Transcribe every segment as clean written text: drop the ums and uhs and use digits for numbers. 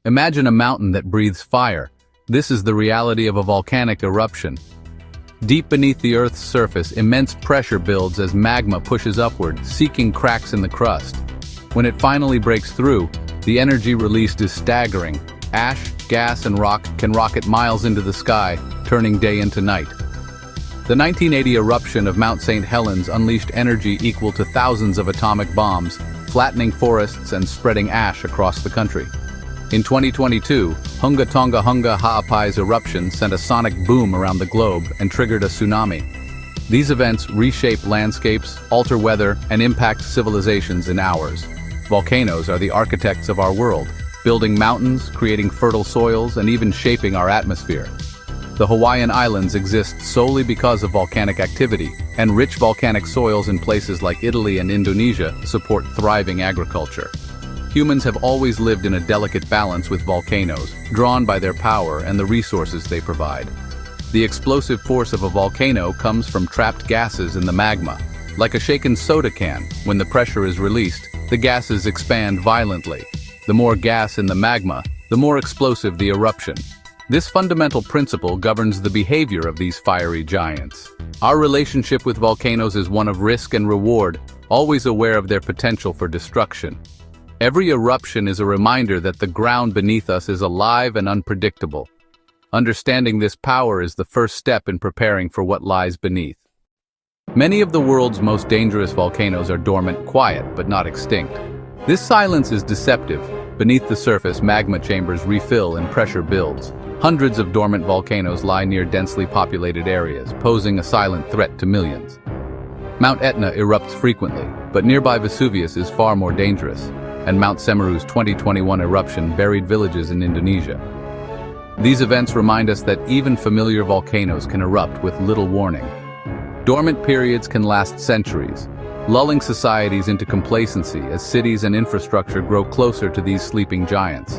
Imagine a mountain that breathes fire. This is the reality of a volcanic eruption. Deep beneath the Earth's surface, immense pressure builds as magma pushes upward, seeking cracks in the crust. When it finally breaks through, the energy released is staggering. Ash, gas, and rock can rocket miles into the sky, turning day into night. The 1980 eruption of Mount St. Helens unleashed energy equal to thousands of atomic bombs, flattening forests and spreading ash across the country. In 2022, Hunga Tonga Hunga Ha'apai's eruption sent a sonic boom around the globe and triggered a tsunami. These events reshape landscapes, alter weather, and impact civilizations in hours. Volcanoes are the architects of our world, building mountains, creating fertile soils, and even shaping our atmosphere. The Hawaiian Islands exist solely because of volcanic activity, and rich volcanic soils in places like Italy and Indonesia support thriving agriculture. Humans have always lived in a delicate balance with volcanoes, drawn by their power and the resources they provide. The explosive force of a volcano comes from trapped gases in the magma. Like a shaken soda can, when the pressure is released, the gases expand violently. The more gas in the magma, the more explosive the eruption. This fundamental principle governs the behavior of these fiery giants. Our relationship with volcanoes is one of risk and reward, always aware of their potential for destruction. Every eruption is a reminder that the ground beneath us is alive and unpredictable. Understanding this power is the first step in preparing for what lies beneath. Many of the world's most dangerous volcanoes are dormant, quiet, but not extinct. This silence is deceptive. Beneath the surface, magma chambers refill and pressure builds. Hundreds of dormant volcanoes lie near densely populated areas, posing a silent threat to millions. Mount Etna erupts frequently, but nearby Vesuvius is far more dangerous, and Mount Semeru's 2021 eruption buried villages in Indonesia. These events remind us that even familiar volcanoes can erupt with little warning. Dormant periods can last centuries, lulling societies into complacency as cities and infrastructure grow closer to these sleeping giants.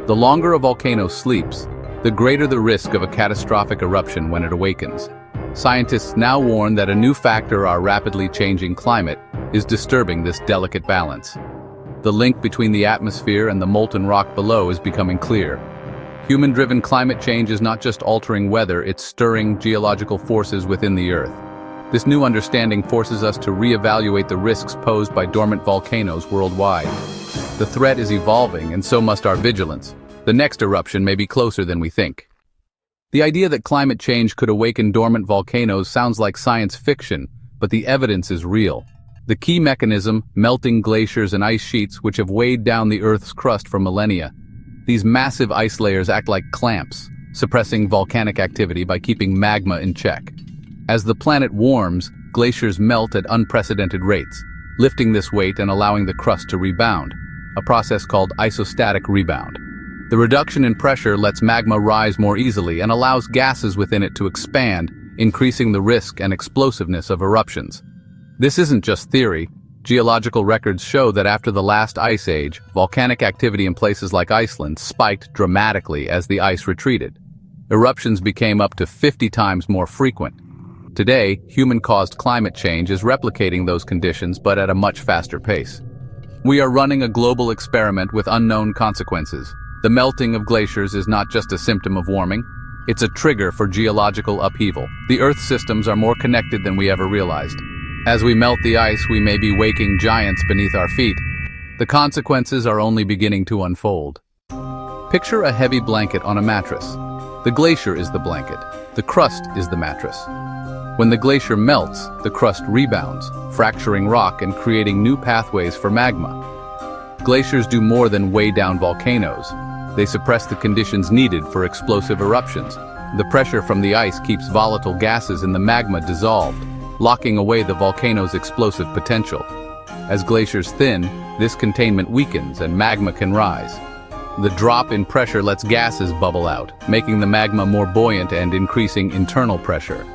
The longer a volcano sleeps, the greater the risk of a catastrophic eruption when it awakens. Scientists now warn that a new factor, our rapidly changing climate, is disturbing this delicate balance. The link between the atmosphere and the molten rock below is becoming clear. Human-driven climate change is not just altering weather, it's stirring geological forces within the Earth. This new understanding forces us to reevaluate the risks posed by dormant volcanoes worldwide. The threat is evolving, and so must our vigilance. The next eruption may be closer than we think. The idea that climate change could awaken dormant volcanoes sounds like science fiction, but the evidence is real. The key mechanism, melting glaciers and ice sheets which have weighed down the Earth's crust for millennia. These massive ice layers act like clamps, suppressing volcanic activity by keeping magma in check. As the planet warms, glaciers melt at unprecedented rates, lifting this weight and allowing the crust to rebound, a process called isostatic rebound. The reduction in pressure lets magma rise more easily and allows gases within it to expand, increasing the risk and explosiveness of eruptions. This isn't just theory. Geological records show that after the last ice age, volcanic activity in places like Iceland spiked dramatically as the ice retreated. Eruptions became up to 50 times more frequent. Today, human-caused climate change is replicating those conditions, but at a much faster pace. We are running a global experiment with unknown consequences. The melting of glaciers is not just a symptom of warming, it's a trigger for geological upheaval. The Earth's systems are more connected than we ever realized. As we melt the ice, we may be waking giants beneath our feet. The consequences are only beginning to unfold. Picture a heavy blanket on a mattress. The glacier is the blanket. The crust is the mattress. When the glacier melts, the crust rebounds, fracturing rock and creating new pathways for magma. Glaciers do more than weigh down volcanoes. They suppress the conditions needed for explosive eruptions. The pressure from the ice keeps volatile gases in the magma dissolved, locking away the volcano's explosive potential. As glaciers thin, this containment weakens and magma can rise. The drop in pressure lets gases bubble out, making the magma more buoyant and increasing internal pressure.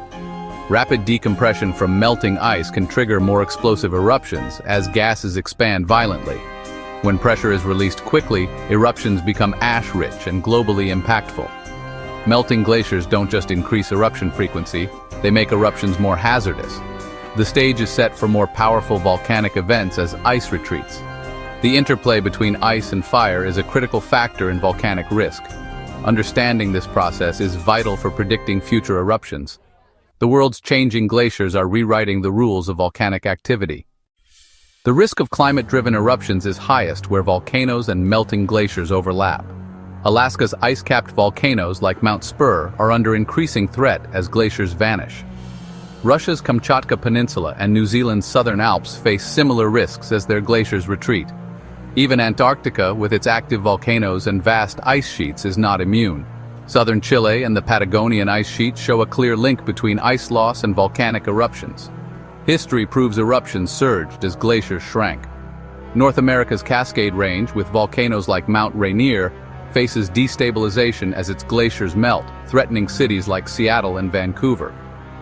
Rapid decompression from melting ice can trigger more explosive eruptions as gases expand violently. When pressure is released quickly, eruptions become ash-rich and globally impactful. Melting glaciers don't just increase eruption frequency, they make eruptions more hazardous. The stage is set for more powerful volcanic events as ice retreats. The interplay between ice and fire is a critical factor in volcanic risk. Understanding this process is vital for predicting future eruptions. The world's changing glaciers are rewriting the rules of volcanic activity. The risk of climate-driven eruptions is highest where volcanoes and melting glaciers overlap. Alaska's ice-capped volcanoes like Mount Spur are under increasing threat as glaciers vanish. Russia's Kamchatka Peninsula and New Zealand's Southern Alps face similar risks as their glaciers retreat. Even Antarctica, with its active volcanoes and vast ice sheets, is not immune. Southern Chile and the Patagonian ice sheet show a clear link between ice loss and volcanic eruptions. History proves eruptions surged as glaciers shrank. North America's Cascade Range, with volcanoes like Mount Rainier, faces destabilization as its glaciers melt, threatening cities like Seattle and Vancouver.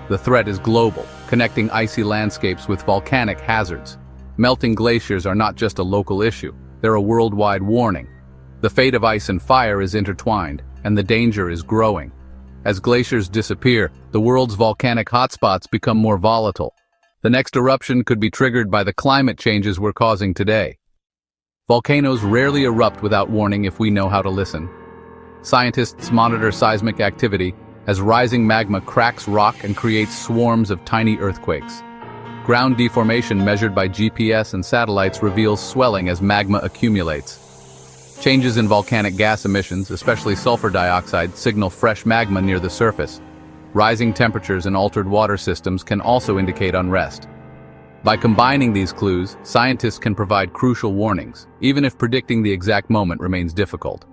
The threat is global, connecting icy landscapes with volcanic hazards. Melting glaciers are not just a local issue, they're a worldwide warning. The fate of ice and fire is intertwined, and the danger is growing. As glaciers disappear, the world's volcanic hotspots become more volatile. The next eruption could be triggered by the climate changes we're causing today. Volcanoes rarely erupt without warning if we know how to listen. Scientists monitor seismic activity as rising magma cracks rock and creates swarms of tiny earthquakes. Ground deformation measured by GPS and satellites reveals swelling as magma accumulates. Changes in volcanic gas emissions, especially sulfur dioxide, signal fresh magma near the surface. Rising temperatures and altered water systems can also indicate unrest. By combining these clues, scientists can provide crucial warnings, even if predicting the exact moment remains difficult.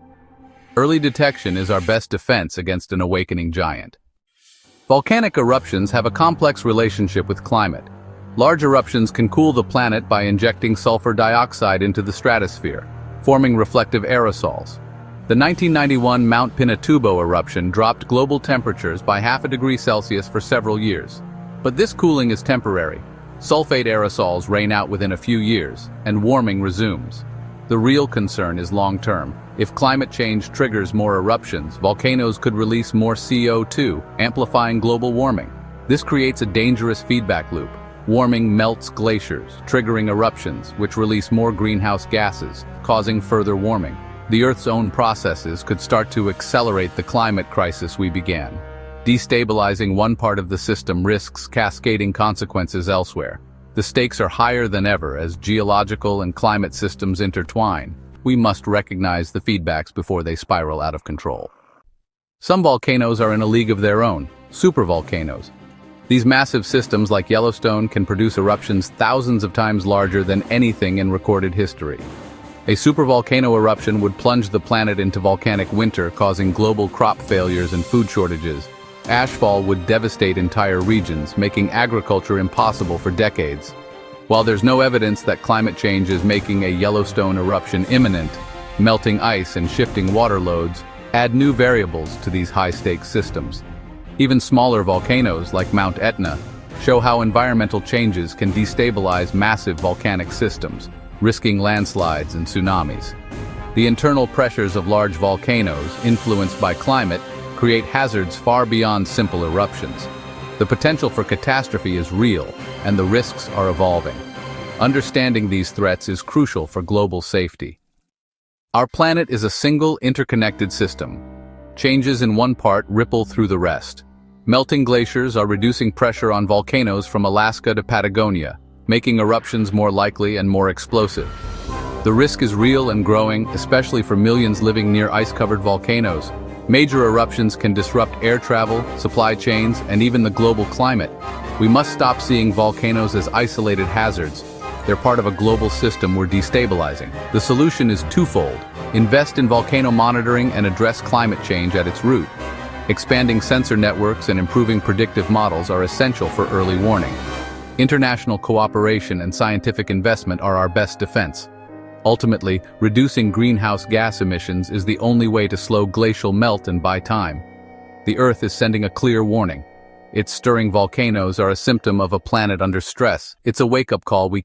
Early detection is our best defense against an awakening giant. Volcanic eruptions have a complex relationship with climate. Large eruptions can cool the planet by injecting sulfur dioxide into the stratosphere, forming reflective aerosols. The 1991 Mount Pinatubo eruption dropped global temperatures by half a degree Celsius for several years. But this cooling is temporary. Sulfate aerosols rain out within a few years, and warming resumes. The real concern is long-term. If climate change triggers more eruptions, volcanoes could release more CO2, amplifying global warming. This creates a dangerous feedback loop. Warming melts glaciers, triggering eruptions, which release more greenhouse gases, causing further warming. The Earth's own processes could start to accelerate the climate crisis we began. Destabilizing one part of the system risks cascading consequences elsewhere. The stakes are higher than ever as geological and climate systems intertwine. We must recognize the feedbacks before they spiral out of control. Some volcanoes are in a league of their own, supervolcanoes. These massive systems like Yellowstone can produce eruptions thousands of times larger than anything in recorded history. A supervolcano eruption would plunge the planet into volcanic winter, causing global crop failures and food shortages. Ashfall would devastate entire regions, making agriculture impossible for decades. While there's no evidence that climate change is making a Yellowstone eruption imminent, melting ice and shifting water loads add new variables to these high-stakes systems. Even smaller volcanoes like Mount Etna show how environmental changes can destabilize massive volcanic systems, risking landslides and tsunamis. The internal pressures of large volcanoes, influenced by climate, create hazards far beyond simple eruptions. The potential for catastrophe is real, and the risks are evolving. Understanding these threats is crucial for global safety. Our planet is a single, interconnected system. Changes in one part ripple through the rest. Melting glaciers are reducing pressure on volcanoes from Alaska to Patagonia, making eruptions more likely and more explosive. The risk is real and growing, especially for millions living near ice-covered volcanoes. Major eruptions can disrupt air travel, supply chains, and even the global climate. We must stop seeing volcanoes as isolated hazards. They're part of a global system we're destabilizing. The solution is twofold. Invest in volcano monitoring and address climate change at its root. Expanding sensor networks and improving predictive models are essential for early warning. International cooperation and scientific investment are our best defense. Ultimately, reducing greenhouse gas emissions is the only way to slow glacial melt and buy time. The Earth is sending a clear warning. Its stirring volcanoes are a symptom of a planet under stress. It's a wake-up call we